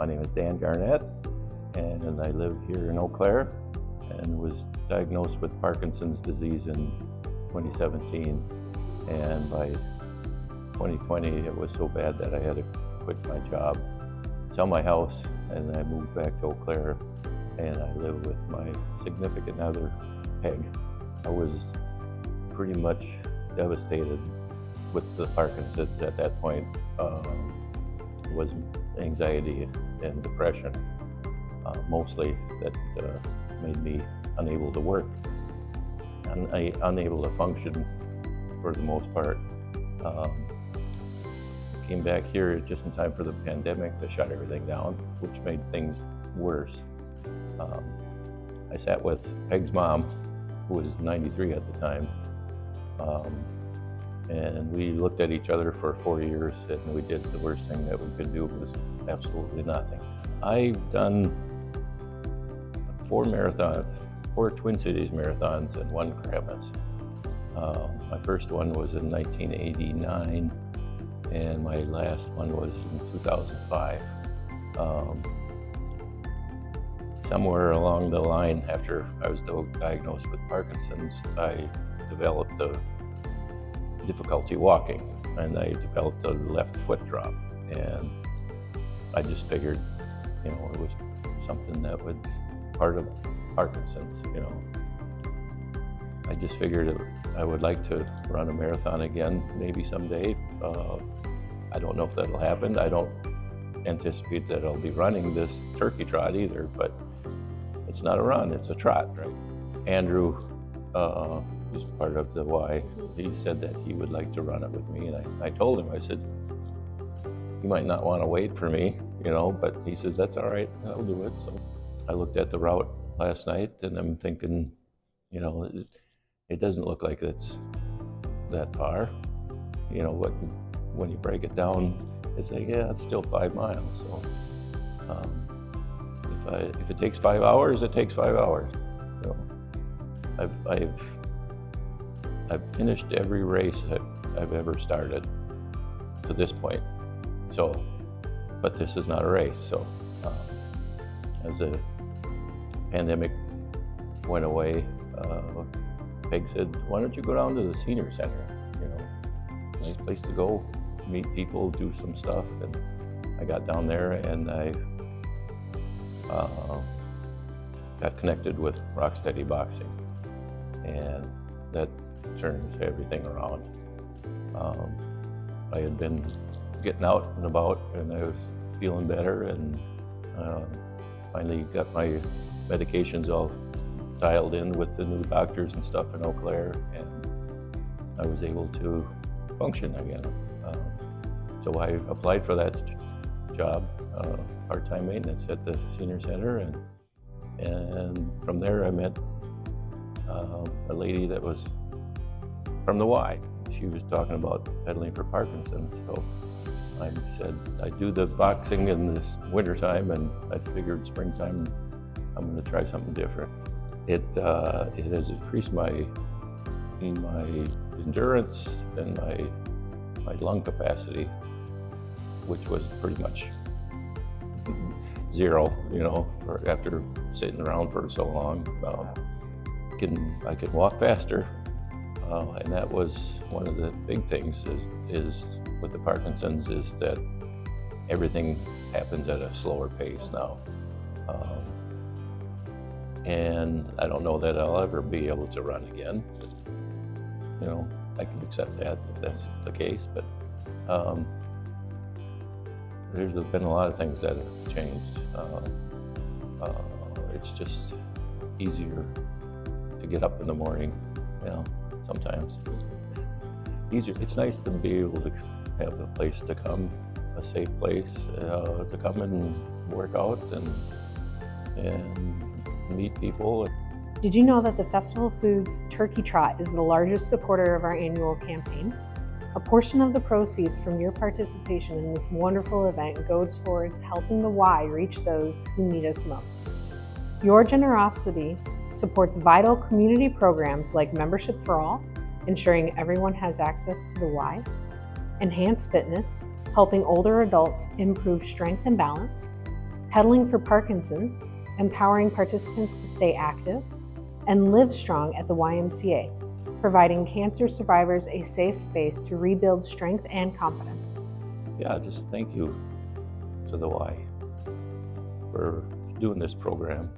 My name is Dan Garnett, and I live here in Eau Claire, and was diagnosed with Parkinson's disease in 2017. And by 2020, it was so bad that I had to quit my job, sell my house, and I moved back to Eau Claire, and I live with my significant other, Peg. I was pretty much devastated with the Parkinson's at that point. It was anxiety and depression, mostly, that made me unable to work, and unable to function for the most part. Came back here just in time for the pandemic to shut everything down, which made things worse. I sat with Peg's mom, who was 93 at the time, and we looked at each other for 4 years, and we did the worst thing that we could do was absolutely nothing. I've done 4 Twin Cities marathons and 1 Kramis. My first one was in 1989, and my last one was in 2005. Somewhere along the line, after I was diagnosed with Parkinson's, I developed a difficulty walking, and I developed a left foot drop. And I just figured, it was something that was part of Parkinson's, I just figured I would like to run a marathon again, maybe someday. I don't know if that'll happen. I don't anticipate that I'll be running this turkey trot either, but it's not a run, it's a trot, right? Andrew, who's part of the Y, he said that he would like to run it with me, and I told him, I said, you might not want to wait for me, but he says, that's all right, I'll do it. So I looked at the route last night, and I'm thinking, it doesn't look like it's that far. When you break it down, it's like, yeah, it's still 5 miles. So if it takes 5 hours, it takes 5 hours. I've finished every race that I've ever started to this point. So, but this is not a race. So as the pandemic went away, Peg said, why don't you go down to the senior center? Nice place to go, meet people, do some stuff. And I got down there, and I got connected with Rocksteady Boxing, and that turned everything around. I had been getting out and about, and I was feeling better, and finally got my medications all dialed in with the new doctors and stuff in Eau Claire, and I was able to function again. So I applied for that job, part-time maintenance at the senior center, and from there I met a lady that was from the Y. She was talking about pedaling for Parkinson's, so I said, I do the boxing in this wintertime, and I figured springtime I'm going to try something different. It has increased my endurance and my lung capacity, which was pretty much zero, after sitting around for so long. I can walk faster, and that was one of the big things is with the Parkinson's, is that everything happens at a slower pace now. And I don't know that I'll ever be able to run again, but, I can accept that if that's the case, but there's been a lot of things that have changed. It's just easier to get up in the morning, sometimes. Easier. It's nice to be able to have a place to come, a safe place to come and work out and meet people. Did you know that the Festival Foods Turkey Trot is the largest supporter of our annual campaign? A portion of the proceeds from your participation in this wonderful event goes towards helping the Y reach those who need us most. Your generosity supports vital community programs like Membership for All, ensuring everyone has access to the Y, Enhance Fitness, helping older adults improve strength and balance, Pedaling for Parkinson's, empowering participants to stay active, and Live Strong at the YMCA, providing cancer survivors a safe space to rebuild strength and confidence. Yeah, just thank you to the Y for doing this program.